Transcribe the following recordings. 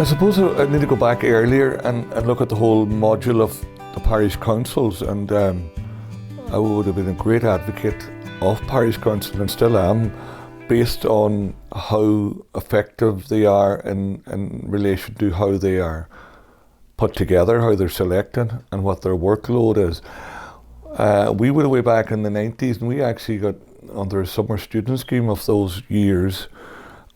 I suppose I need to go back earlier and look at the whole module of the parish councils, and I would have been a great advocate of parish councils and still am, based on how effective they are in relation to how they are put together, how they're selected and what their workload is. We went way back in the 90s and we actually got, under a summer student scheme of those years,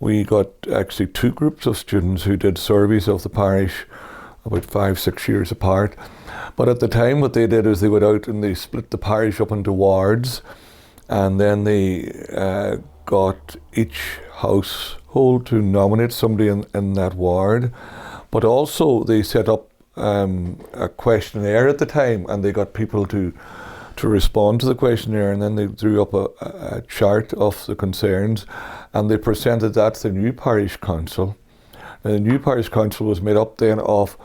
we got actually two groups of students who did surveys of the parish about 5-6 years apart. But at the time what they did is they went out and they split the parish up into wards, and then they got each household to nominate somebody in that ward. But also they set up a questionnaire at the time, and they got people to respond to the questionnaire, and then they drew up a chart of the concerns, and they presented that to the new parish council. Now, the new parish council was made up then of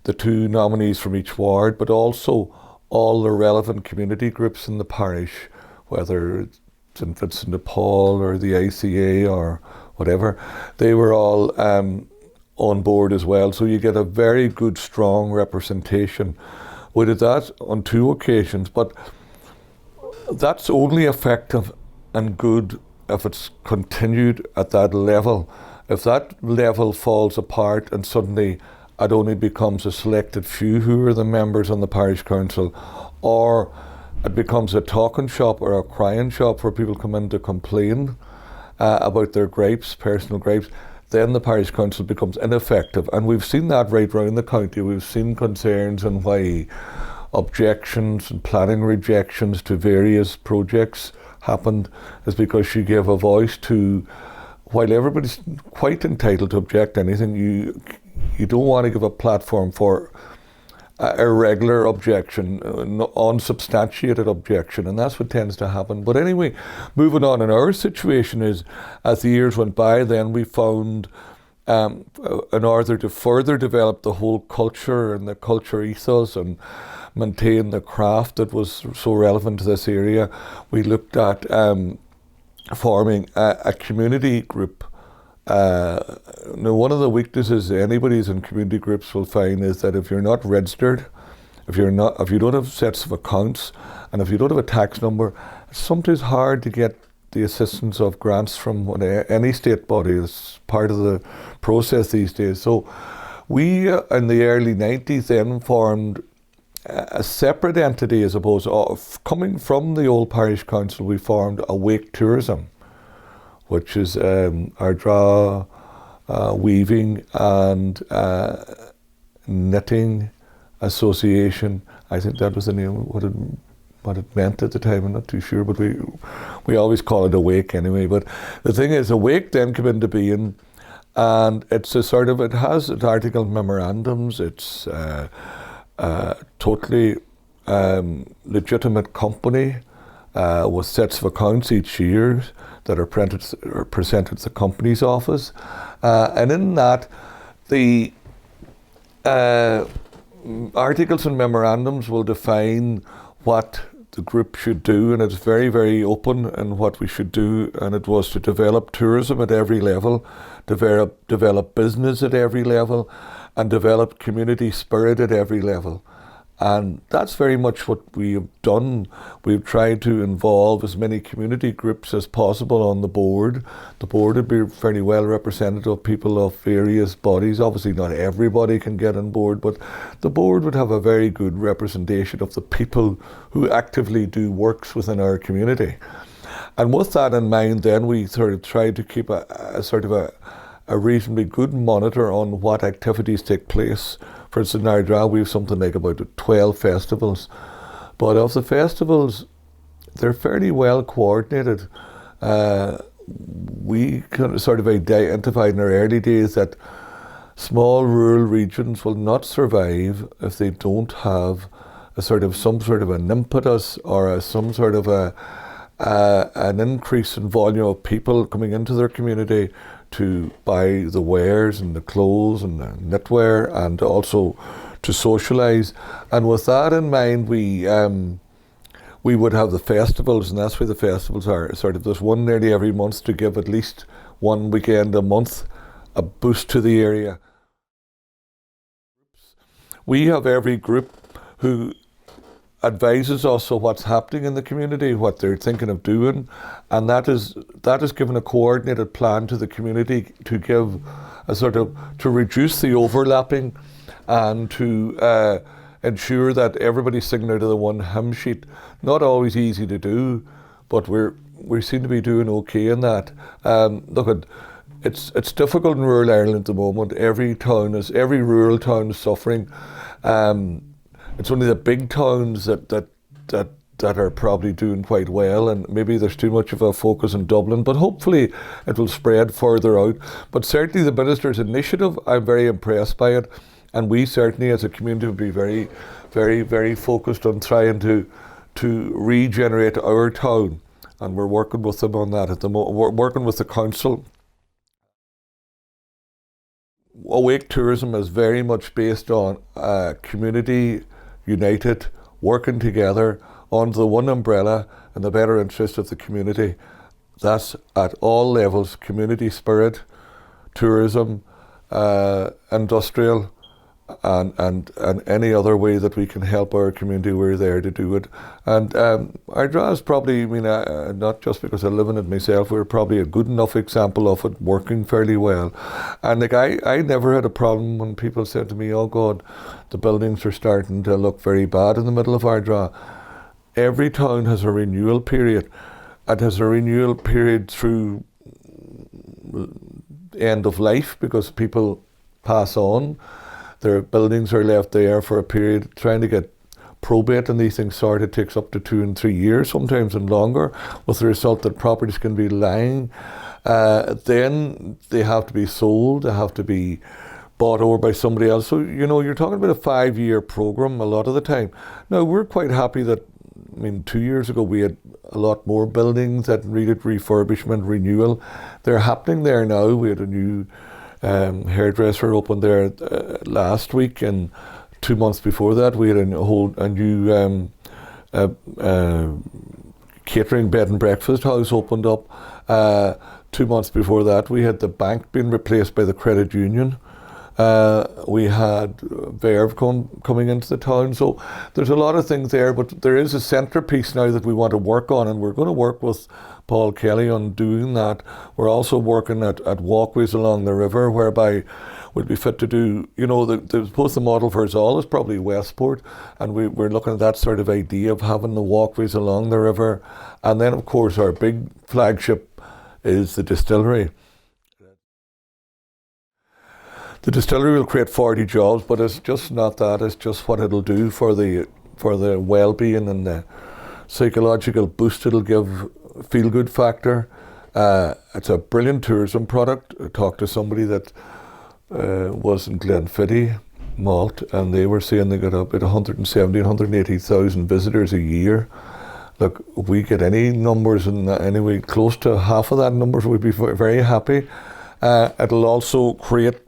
the two nominees from each ward, but also all the relevant community groups in the parish, whether it's St Vincent de Paul or the ICA or whatever. They were all on board as well, so you get a very good, strong representation. We did that on 2 occasions, but that's only effective and good if it's continued at that level. If that level falls apart and suddenly it only becomes a selected few who are the members on the parish council, or it becomes a talking shop or a crying shop where people come in to complain about their gripes, personal gripes, then the parish council becomes ineffective. And we've seen that right around the county. We've seen concerns and why objections and planning rejections to various projects happened is because she gave a voice to, while everybody's quite entitled to object anything, you don't want to give a platform for irregular objection, unsubstantiated objection, and that's what tends to happen. But anyway, moving on, in our situation is, as the years went by, then we found in order to further develop the whole culture and the culture ethos and maintain the craft that was so relevant to this area, we looked at forming a community group. Now, one of the weaknesses anybody who's in community groups will find is that if you're not registered, if you don't have sets of accounts, and if you don't have a tax number, it's sometimes hard to get the assistance of grants from any state body. It's part of the process these days. So we, in the early 90s, then formed a separate entity, as opposed to coming from the old parish council. We formed Awake Tourism, which is our draw, weaving and knitting association. I think that was the name, what it meant at the time. I'm not too sure, but we always call it Awake anyway. But the thing is, Awake then came into being, and it's a sort of, it has article memorandums. It's totally legitimate company with sets of accounts each year that are presented to the company's office. And in that, the articles and memorandums will define what the group should do, and it's very, very open in what we should do. And it was to develop tourism at every level, develop business at every level, and develop community spirit at every level. And that's very much what we have done. We've tried to involve as many community groups as possible on the board. The board would be fairly well representative of people of various bodies. Obviously not everybody can get on board, but the board would have a very good representation of the people who actively do works within our community. And with that in mind, then we sort of tried to keep a reasonably good monitor on what activities take place. For instance, in our draw, we have something like about 12 festivals. But of the festivals, they're fairly well coordinated. We kind of sort of identified in our early days that small rural regions will not survive if they don't have some sort of an impetus or some sort of an increase in volume of people coming into their community to buy the wares and the clothes and the knitwear, and also to socialise. And with that in mind, we would have the festivals, and that's where the festivals are. Sort of there's one nearly every month to give at least one weekend a month a boost to the area. we have every group who advises us of what's happening in the community, what they're thinking of doing, and that is given a coordinated plan to the community to give a sort of, to reduce the overlapping and to ensure that everybody's singing out of the one hymn sheet. Not always easy to do, but we seem to be doing okay in that. It's difficult in rural Ireland at the moment. Every rural town is suffering. It's only the big towns that are probably doing quite well, and maybe there's too much of a focus in Dublin, but hopefully it will spread further out. But certainly the Minister's initiative, I'm very impressed by it, and we certainly as a community will be very, very, very focused on trying to regenerate our town, and we're working with them on that at the moment. We're working with the council. Awake tourism is very much based on community united, working together under the one umbrella in the better interest of the community. That's at all levels: community spirit, tourism, industrial, and any other way that we can help our community, we're there to do it. And Ardra is probably, not just because I live in it myself, we're probably a good enough example of it working fairly well. And like I never had a problem when people said to me, oh God, the buildings are starting to look very bad in the middle of Ardra. Every town has a renewal period. It has a renewal period through end of life because people pass on. Their buildings are left there for a period. Trying to get probate and these things sorted takes up to 2 and 3 years, sometimes and longer, with the result that properties can be lying. Then they have to be sold, they have to be bought over by somebody else. So, you're talking about a 5-year programme a lot of the time. Now, we're quite happy that, 2 years ago we had a lot more buildings that needed refurbishment, renewal. They're happening there now. We had a new hairdresser opened there last week, and 2 months before that we had a new catering bed and breakfast house opened up. 2 months before that we had the bank being replaced by the credit union. We had Verve coming into the town. So there's a lot of things there, but there is a centrepiece now that we want to work on, and we're going to work with Paul Kelly on doing that. We're also working at walkways along the river, whereby we'd be fit to do, the model for us all is probably Westport, and we're looking at that sort of idea of having the walkways along the river. And then, of course, our big flagship is the distillery. The distillery will create 40 jobs, but it's just not that. It's just what it'll do for the well-being and the psychological boost it'll give, feel-good factor. It's a brilliant tourism product. I talked to somebody that was in Glenfiddich, Malt, and they were saying they got up at 170, 180,000 visitors a year. Look, if we get any numbers in that, anyway, close to half of that numbers, we'd be very happy. It'll also create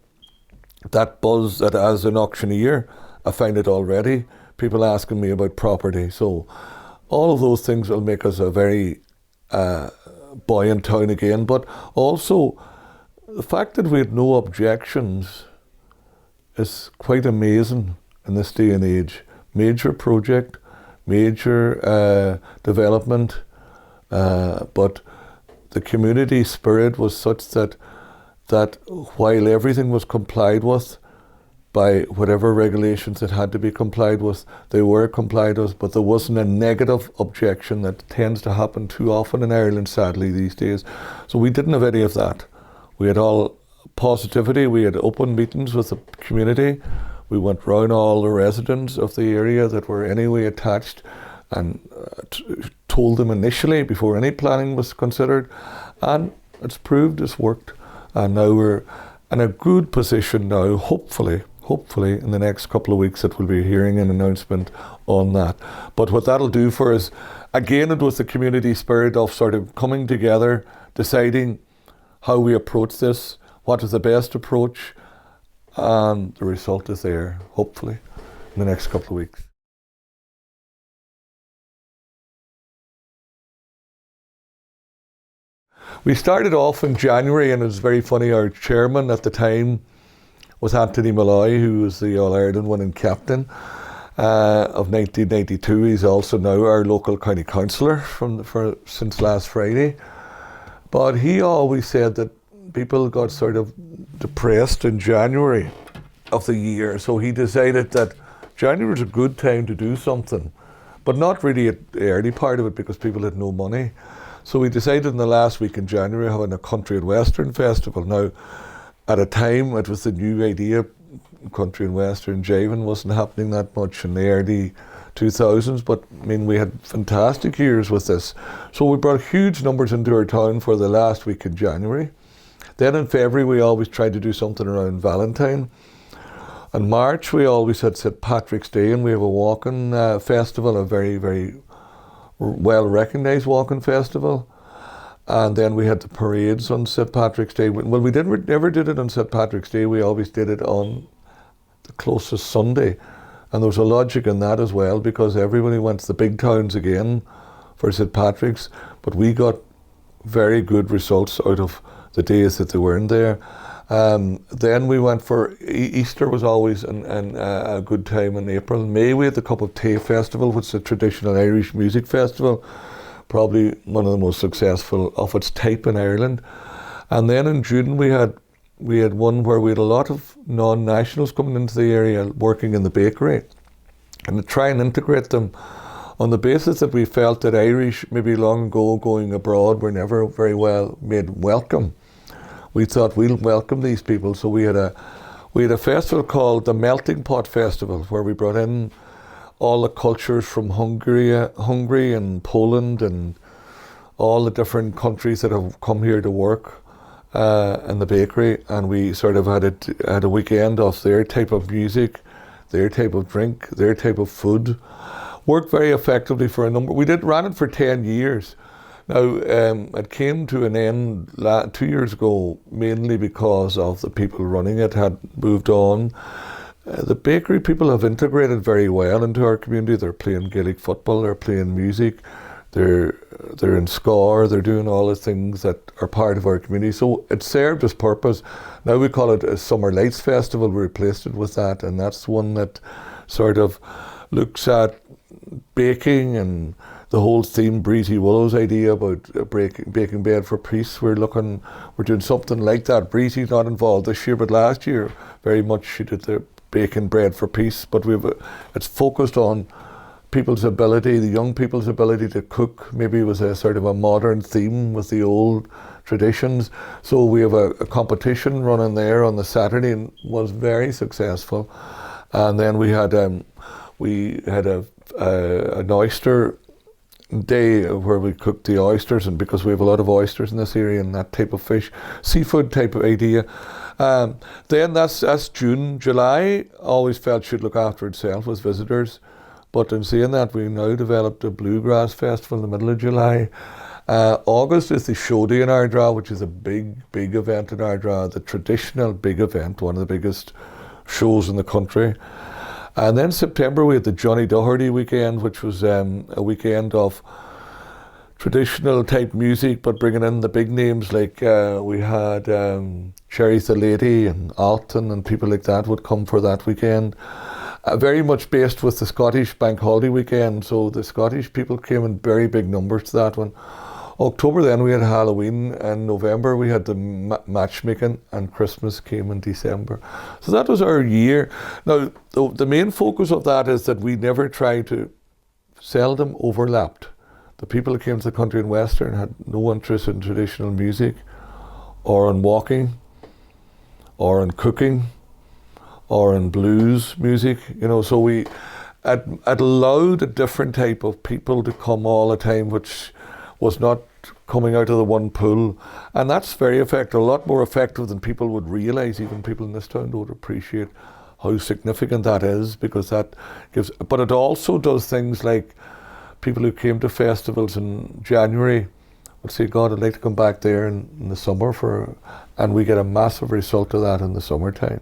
that buzz that as an auctioneer, I find it already, people asking me about property. So all of those things will make us a very buoyant town again. But also the fact that we had no objections is quite amazing in this day and age. Major project, major development, but the community spirit was such that while everything was complied with by whatever regulations that had to be complied with, they were complied with, but there wasn't a negative objection that tends to happen too often in Ireland, sadly, these days. So we didn't have any of that. We had all positivity. We had open meetings with the community. We went round all the residents of the area that were anyway attached and told them initially before any planning was considered, and it's proved it's worked. And now we're in a good position now, hopefully in the next couple of weeks that we'll be hearing an announcement on that. But what that'll do for us, again, it was the community spirit of sort of coming together, deciding how we approach this, what is the best approach, and the result is there, hopefully, in the next couple of weeks. We started off in January, and it was very funny. Our chairman at the time with Anthony Malloy, who was the All-Ireland winning captain of 1992. He's also now our local county councillor since last Friday. But he always said that people got sort of depressed in January of the year, so he decided that January was a good time to do something, but not really at the early part of it because people had no money. So we decided in the last week in January having a country and western festival. Now, at a time it was the new idea, country and western jiving wasn't happening that much in the early 2000s, but I mean we had fantastic years with this. So we brought huge numbers into our town for the last week in January. Then in February we always tried to do something around Valentine. In March we always had St. Patrick's Day, and we have a walking festival, a very, very well recognised walking festival. And then we had the parades on St. Patrick's Day. Well, we never did it on St. Patrick's Day, we always did it on the closest Sunday. And there was a logic in that as well, because everybody went to the big towns again for St. Patrick's, but we got very good results out of the days that they weren't there. Then we went for Easter was always a good time in April. In May we had the Cup of Tea Festival, which is a traditional Irish music festival, probably one of the most successful of its type in Ireland. And then in June we had one where we had a lot of non-nationals coming into the area working in the bakery, and to try and integrate them on the basis that we felt that Irish, maybe long ago going abroad, were never very well made welcome. We thought we'll welcome these people, so we had a festival called the Melting Pot Festival, where we brought in all the cultures from Hungary and Poland and all the different countries that have come here to work in the bakery, and we sort of had a weekend of their type of music, their type of drink, their type of food. Worked very effectively for a number. We ran it for 10 years. Now, it came to an end 2 years ago, mainly because of the people running it had moved on. The bakery people have integrated very well into our community. They're playing Gaelic football, they're playing music, they're in score, they're doing all the things that are part of our community. So it served its purpose. Now we call it a Summer Lights Festival. We replaced it with that, and that's one that sort of looks at baking and the whole theme, Breezy Willow's idea about baking bread for priests. We're doing something like that. Breezy's not involved this year, but last year very much she did the baking bread for peace. But it's focused on people's ability, the young people's ability to cook. Maybe it was a sort of a modern theme with the old traditions. So we have a competition running there on the Saturday, and was very successful. And then we had an oyster day where we cooked the oysters, and because we have a lot of oysters in this area and that type of fish, seafood type of idea. Then that's June. July always felt should look after itself with visitors, but in saying that, we now developed a bluegrass festival in the middle of July. August is the Show Day in Ardra, which is a big event in Ardra, the traditional big event, one of the biggest shows in the country. And then September we had the Johnny Doherty weekend, which was a weekend of traditional type music, but bringing in the big names like we had Cherry the Lady and Alton and people like that would come for that weekend. Very much based with the Scottish Bank Holiday weekend, so the Scottish people came in very big numbers to that one. October then we had Halloween, and November we had the matchmaking, and Christmas came in December. So that was our year. Now the main focus of that is that we never tried to, seldom overlapped. The people who came to the country and western had no interest in traditional music or in walking or in cooking or in blues music, so we had allowed a different type of people to come all the time, which was not coming out of the one pool. And that's very effective, a lot more effective than people would realise. Even people in this town don't appreciate how significant that is, because that gives, but it also does things like people who came to festivals in January would say, God, I'd like to come back there in the summer and we get a massive result of that in the summertime.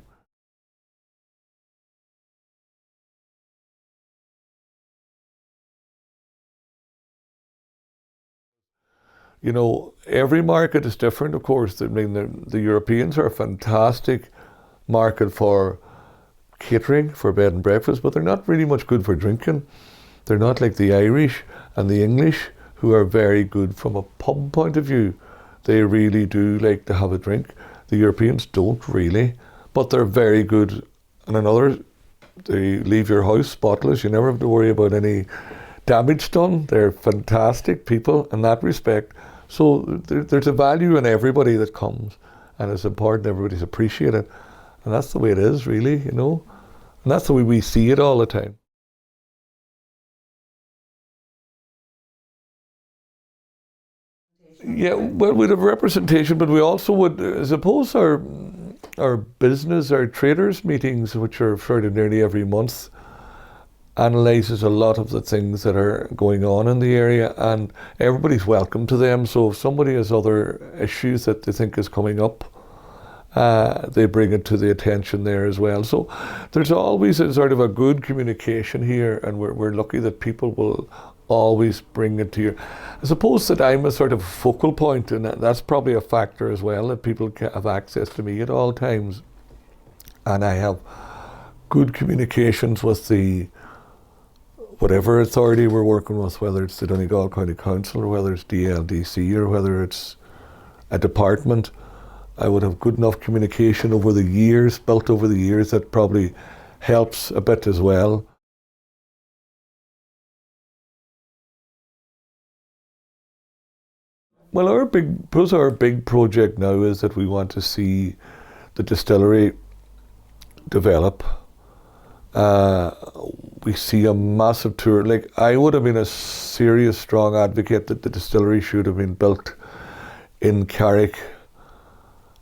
Every market is different, of course. I mean, the Europeans are fantastic market for catering, for bed and breakfast, but they're not really much good for drinking. They're not like the Irish and the English, who are very good from a pub point of view. They really do like to have a drink. The Europeans don't really, but they're very good. And another, they leave your house spotless. You never have to worry about any damage done. They're fantastic people in that respect. So there's a value in everybody that comes, and it's important everybody's appreciated. And that's the way it is, really, you know. And that's the way we see it all the time. Yeah, well, we'd have representation, but we also would, I suppose, our business, our traders meetings, which are sort of nearly every month, analyses a lot of the things that are going on in the area, and everybody's welcome to them. So if somebody has other issues that they think is coming up, they bring it to the attention there as well. So there's always a sort of a good communication here, and we're lucky that people will always bring it to you. I suppose that I'm a sort of focal point, and that's probably a factor as well, that people have access to me at all times. And I have good communications with the whatever authority we're working with, whether it's the Donegal County Council or whether it's DLDC or whether it's a department. I would have good enough communication over the years, built over the years, that probably helps a bit as well. Well, our big project now is that we want to see the distillery develop. We see a massive tour. Like, I would have been a serious, strong advocate that the distillery should have been built in Carrick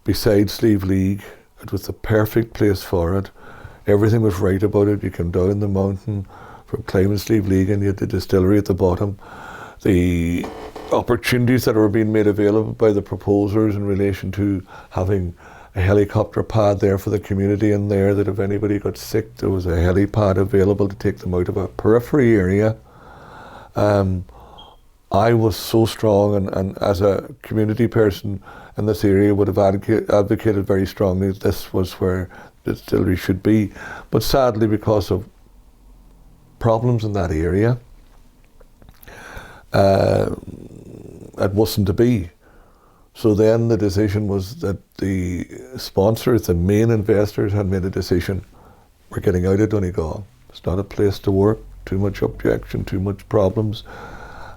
beside Slieve League. It was the perfect place for it. Everything was right about it. You came down the mountain from climbing Slieve League and you had the distillery at the bottom. The opportunities that were being made available by the proposers in relation to having a helicopter pad there for the community in there, that if anybody got sick, there was a helipad available to take them out of a periphery area. I was so strong, and as a community person in this area would have advocated very strongly that this was where the distillery should be. But sadly, because of problems in that area, it wasn't to be. So then the decision was that the sponsors, the main investors, had made a decision: we're getting out of Donegal. It's not a place to work, too much objection, too much problems.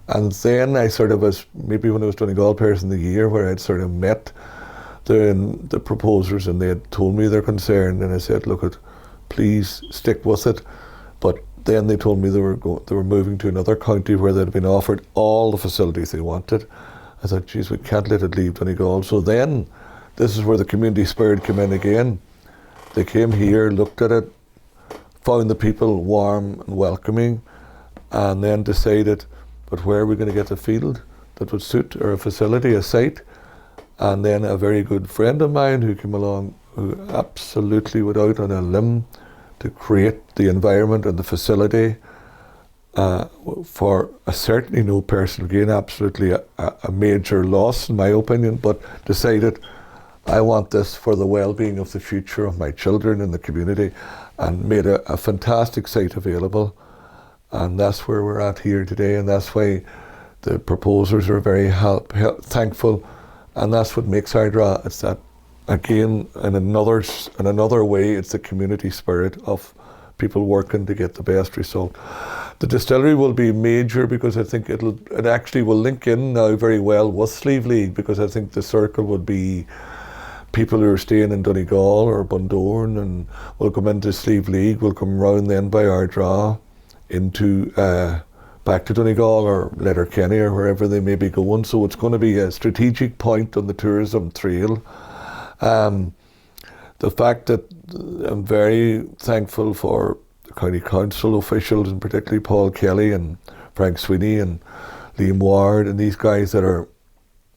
And then I sort of was, maybe when I was Donegal Person of the Year, where I'd sort of met the proposers and they had told me their concern, and I said, look, please stick with it. But then they told me they were moving to another county where they'd been offered all the facilities they wanted. I thought, geez, we can't let it leave Donegal. So then, this is where the community spirit came in again. They came here, looked at it, found the people warm and welcoming, and then decided, but where are we going to get a field that would suit, or a facility, a site? And then a very good friend of mine who came along, who absolutely went out on a limb to create the environment and the facility for certainly no personal gain, absolutely a major loss in my opinion, but decided, I want this for the well-being of the future of my children and the community, and made a fantastic site available. And that's where we're at here today, and that's why the proposers are very thankful, and that's what makes Ardra. It's that, again, in another way, it's the community spirit of people working to get the best result. The distillery will be major because I think it actually will link in now very well with Slieve League, because I think the circle would be people who are staying in Donegal or Bundoran and will come into Slieve League, will come round then by Ardra into back to Donegal or Letterkenny or wherever they may be going. So it's going to be a strategic point on the tourism trail. The fact that I'm very thankful for the County Council officials, and particularly Paul Kelly and Frank Sweeney and Liam Ward and these guys that are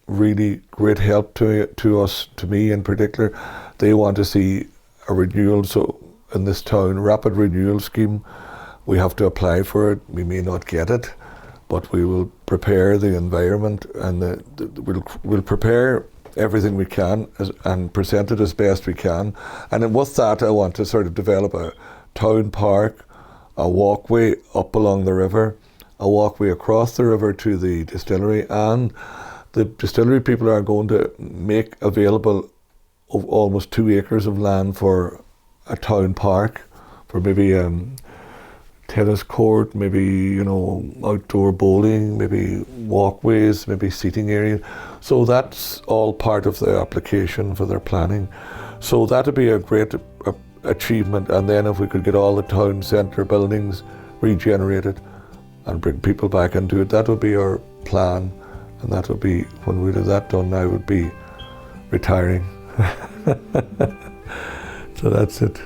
really great help to us, to me in particular. They want to see a renewal, so in this town, rapid renewal scheme. We have to apply for it. We may not get it, but we will prepare the environment, and we'll prepare everything we can and present it as best we can. And then with that, I want to sort of develop a town park, a walkway up along the river, a walkway across the river to the distillery, and the distillery people are going to make available almost 2 acres of land for a town park, for maybe tennis court, maybe outdoor bowling, maybe walkways, maybe seating area. So that's all part of the application for their planning. So that would be a great achievement. And then if we could get all the town centre buildings regenerated and bring people back into it, that would be our plan. And that would be, when we'd have that done, I would be retiring. So that's it.